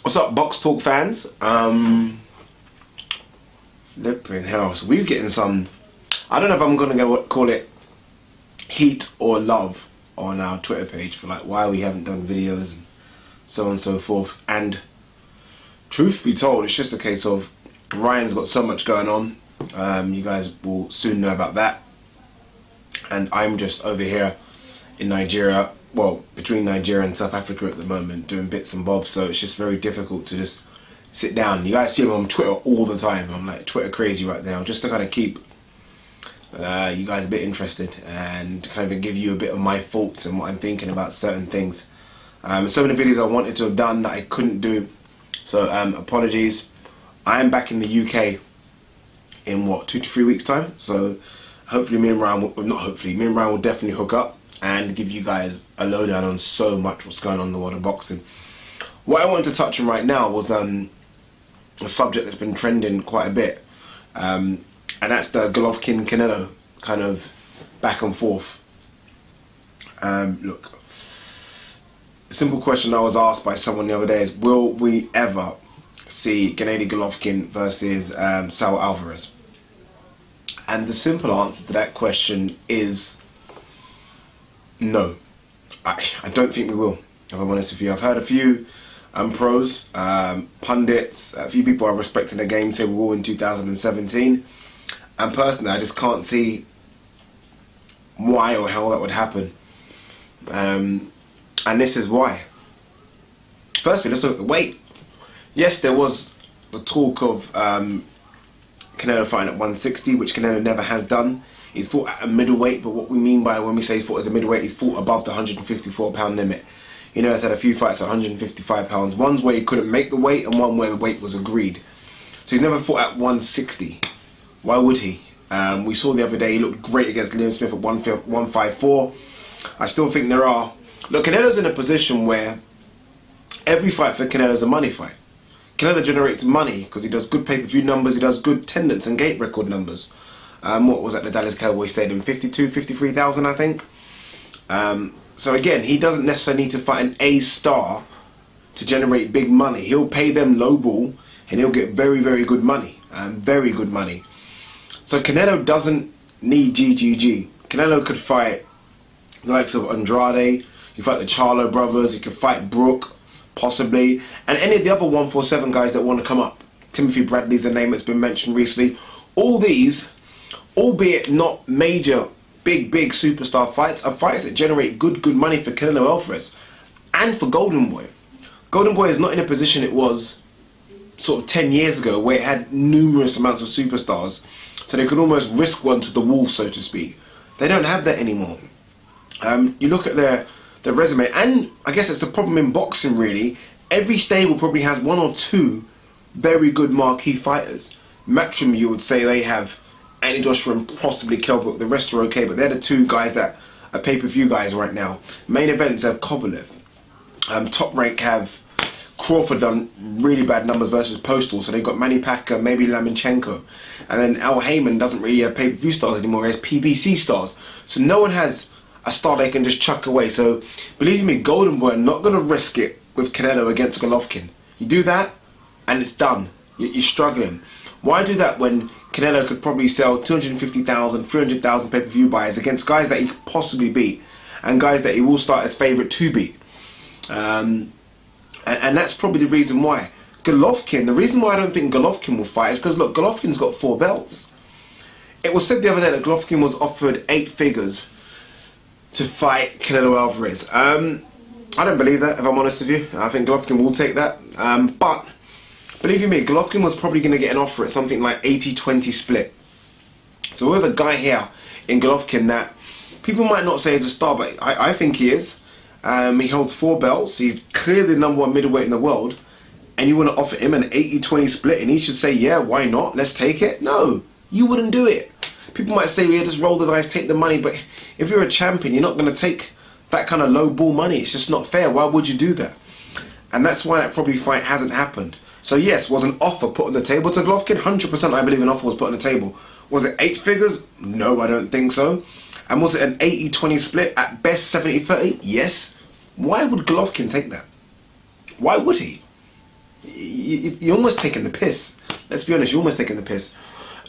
What's up, Box Talk fans? Flipping hell, so we're getting some, I don't know if I'm gonna go call it heat or love on our Twitter page for like why we haven't done videos and so on and so forth. And truth be told, it's just a case of Ryan's got so much going on. You guys will soon know about that. And I'm just over here in Nigeria, well, between Nigeria and South Africa at the moment, doing bits and bobs, so it's just very difficult to just sit down. You guys see me on Twitter all the time. I'm like Twitter crazy right now, just to kind of keep you guys a bit interested and kind of give you a bit of my thoughts and what I'm thinking about certain things. So many videos I wanted to have done that I couldn't do, so apologies. I am back in the UK in what, 2 to 3 weeks time, so hopefully me and Ryan will definitely hook up and give you guys a lowdown on so much what's going on in the world of boxing. What I wanted to touch on right now was a subject that's been trending quite a bit, and that's the Golovkin-Canelo kind of back and forth. Look, a simple question I was asked by someone the other day is, will we ever see Gennady Golovkin versus Saul Alvarez? And the simple answer to that question is no. I don't think we will, if I'm honest with you. I've heard a few pros, pundits, a few people I respect in the game say we will in 2017. And personally, I just can't see why or how that would happen. And this is why. Firstly, let's look at the weight. Yes, there was the talk of Canelo fighting at 160, which Canelo never has done. He's fought at a middleweight, but what we mean by when we say he's fought as a middleweight, he's fought above the 154 pound limit. You know, he's had a few fights at 155 pounds. One's where he couldn't make the weight and one where the weight was agreed. So he's never fought at 160. Why would he? We saw the other day he looked great against Liam Smith at 154. I still think there are... Look, Canelo's in a position where every fight for Canelo's a money fight. Canelo generates money because he does good pay-per-view numbers, he does good attendance and gate record numbers. What was at the Dallas Cowboy Stadium? 53,000, I think. So again, he doesn't necessarily need to fight an A-star to generate big money. He'll pay them low ball and he'll get very, very good money. Very good money. So Canelo doesn't need GGG. Canelo could fight the likes of Andrade, he could fight the Charlo brothers, he could fight Brook, possibly, and any of the other 147 guys that want to come up. Timothy Bradley's a name that's been mentioned recently. All these, albeit not major, big superstar fights, are fights that generate good money for Canelo Alvarez and for Golden Boy. Golden Boy is not in a position it was sort of 10 years ago where it had numerous amounts of superstars, so they could almost risk one to the wolves, so to speak. They don't have that anymore. You look at their resume, and I guess it's a problem in boxing really. Every stable probably has 1 or 2 very good marquee fighters. Matchroom, you would say they have Anthony Joshua and possibly Kelbrook. The rest are okay, but they're the 2 guys that are pay-per-view guys right now. Main events have Kovalev. Top Rank have Crawford done really bad numbers versus Postal, so they've got Manny Pacquiao, maybe Lomachenko. And then Al Heyman doesn't really have pay-per-view stars anymore, he has PBC stars. So no one has a star they can just chuck away. So believe me, Golden Boy are not going to risk it with Canelo against Golovkin. You do that and it's done. You're struggling. Why do that when Canelo could probably sell 250,000, 300,000 pay-per-view buyers against guys that he could possibly beat and guys that he will start as favourite to beat? And that's probably the reason why. Golovkin, the reason why I don't think Golovkin will fight is because, look, Golovkin's got 4 belts. It was said the other day that Golovkin was offered 8 figures to fight Canelo Alvarez. I don't believe that, if I'm honest with you. I think Golovkin will take that. But believe you me, Golovkin was probably going to get an offer at something like 80-20 split. So we have a guy here in Golovkin that people might not say is a star, but I think he is. He holds 4 belts. He's clearly the #1 middleweight in the world. And you want to offer him an 80-20 split and he should say, yeah, why not? Let's take it. No, you wouldn't do it. People might say, yeah, just roll the dice, take the money. But if you're a champion, you're not going to take that kind of low ball money. It's just not fair. Why would you do that? And that's why that probably fight hasn't happened. So yes, was an offer put on the table to Golovkin? 100% I believe an offer was put on the table. Was it 8 figures? No, I don't think so. And was it an 80-20 split? At best 70-30? Yes. Why would Golovkin take that? Why would he? you're almost taking the piss. Let's be honest, you're almost taking the piss.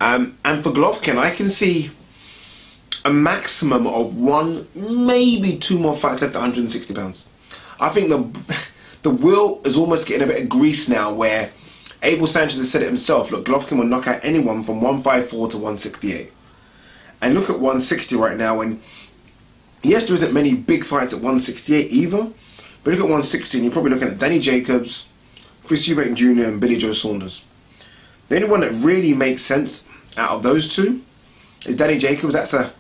And for Golovkin, I can see a maximum of 1, maybe 2 more fights left at 160 pounds. I think the wheel is almost getting a bit of grease now, where Abel Sanchez has said it himself. Look, Golovkin will knock out anyone from 154 to 168. And look at 160 right now, and yes, there isn't many big fights at 168 either, but look at 160 and you're probably looking at Danny Jacobs, Chris Eubank Jr. and Billy Joe Saunders. The only one that really makes sense out of those two is Danny Jacobs. That's a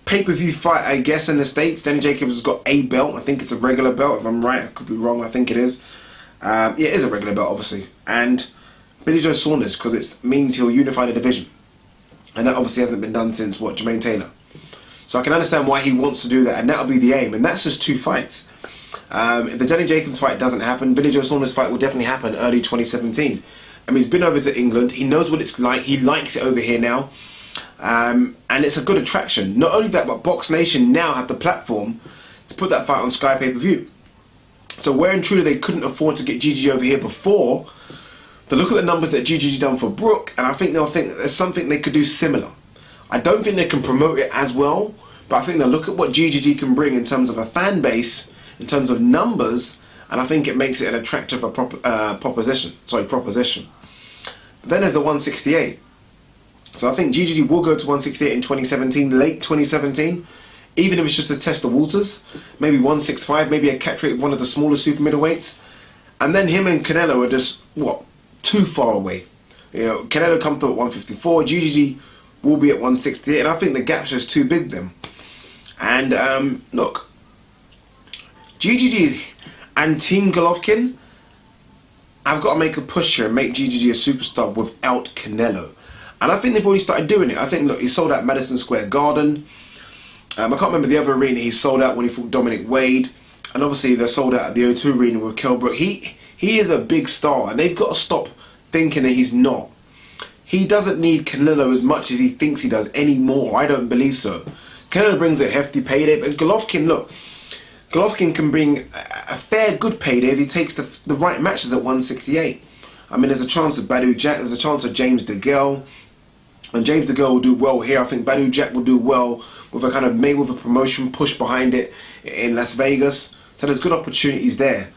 pay-per-view fight, I guess, in the States. Danny Jacobs has got a belt. I think it's a regular belt, if I'm right. I could be wrong. I think it is. Yeah, it is a regular belt, obviously. And Billy Joe Saunders, because it means he'll unify the division. And that obviously hasn't been done since, what, Jermaine Taylor. So I can understand why he wants to do that, and that'll be the aim. And that's just 2 fights. If the Danny Jacobs fight doesn't happen, Billy Joe Saunders fight will definitely happen early 2017. I mean, he's been over to England. He knows what it's like. He likes it over here now. And it's a good attraction. Not only that, but Box Nation now have the platform to put that fight on Sky pay-per-view. So where and truly they couldn't afford to get GGG over here before, they look at the numbers that GGG done for Brook, and I think they'll think there's something they could do similar. I don't think they can promote it as well, but I think they'll look at what GGG can bring in terms of a fan base, in terms of numbers, and I think it makes it an attractive proposition. But then there's the 168. So I think GGG will go to 168 in 2017, late 2017, even if it's just to test the waters. Maybe 165, maybe a catch rate of one of the smaller super middleweights. And then him and Canelo are just, what, too far away. You know, Canelo comes to at 154, GGG will be at 168, and I think the gap's just too big then. And look, GGG and Team Golovkin, I've got to make a push here and make GGG a superstar without Canelo. And I think they've already started doing it. I think, look, he sold out Madison Square Garden. I can't remember the other arena he sold out when he fought Dominic Wade. And obviously they're sold out at the O2 arena with Kell Brook. He is a big star, and they've got to stop thinking that he's not. He doesn't need Canelo as much as he thinks he does anymore. I don't believe so. Canelo brings a hefty payday, but Golovkin, look, Golovkin can bring a fair good payday if he takes the right matches at 168. I mean, there's a chance of Badou Jack, there's a chance of James DeGale. And James DeGale will do well here. I think Badou Jack will do well with a kind of Mayweather promotion push behind it in Las Vegas. So there's good opportunities there.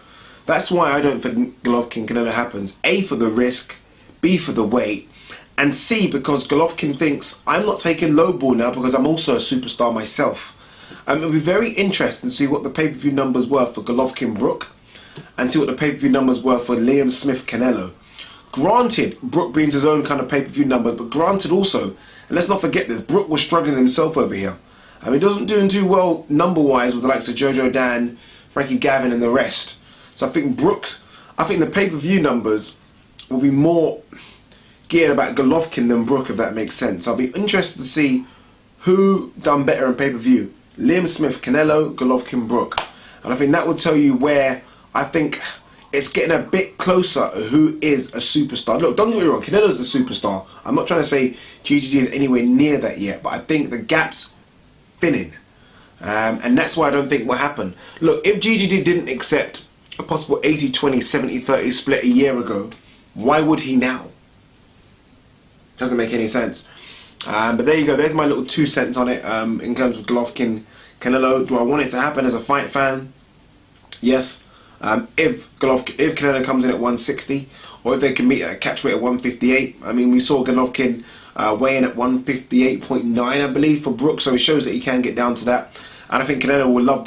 That's why I don't think Golovkin Canelo happens. A, for the risk. B, for the weight. And C, because Golovkin thinks, I'm not taking low ball now because I'm also a superstar myself. It'll be very interesting to see what the pay-per-view numbers were for Golovkin Brook, and see what the pay-per-view numbers were for Liam Smith Canelo. Granted, Brook brings his own kind of pay-per-view numbers, but granted also, and let's not forget this, Brook was struggling himself over here. I mean, he wasn't doing too well number-wise with the likes of Jojo Dan, Frankie Gavin and the rest. So I think the pay-per-view numbers will be more geared about Golovkin than Brook, if that makes sense. I'll be interested to see who done better in pay-per-view. Liam Smith, Canelo, Golovkin, Brook. And I think that will tell you where I think it's getting a bit closer who is a superstar. Look, don't get me wrong, Canelo's a superstar. I'm not trying to say GGG is anywhere near that yet, but I think the gap's thinning. And that's why I don't think will happen. Look, if GGG didn't accept a possible 80-20, 70-30 split a year ago, why would he now? Doesn't make any sense. But there you go, there's my little 2 cents on it in terms of Golovkin, Canelo. Do I want it to happen as a fight fan? Yes. If Canelo comes in at 160, or if they can meet at a catch weight at 158. I mean, we saw Golovkin weigh in at 158.9, I believe, for Brook, so it shows that he can get down to that. And I think Canelo will love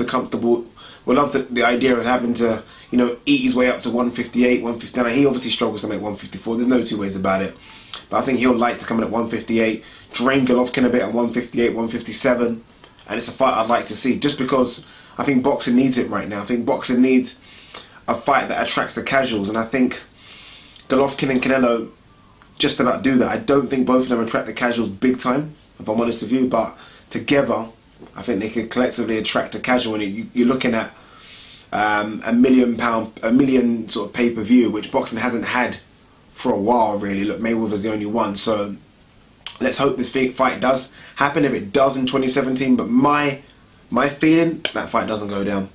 the idea of having to, you know, eat his way up to 158, 159. He obviously struggles to make 154. There's no 2 ways about it. But I think he'll like to come in at 158, drain Golovkin a bit at 158, 157, and it's a fight I'd like to see, just because I think boxing needs it right now. I think boxing needs a fight that attracts the casuals, and I think Golovkin and Canelo just about do that. I don't think both of them attract the casuals big time, if I'm honest with you, but together I think they could collectively attract a casual, and you're looking at £1 million sort of pay-per-view, which boxing hasn't had for a while really. Look, Mayweather's the only one, so let's hope this fight does happen if it does in 2017, but my feeling, that fight doesn't go down.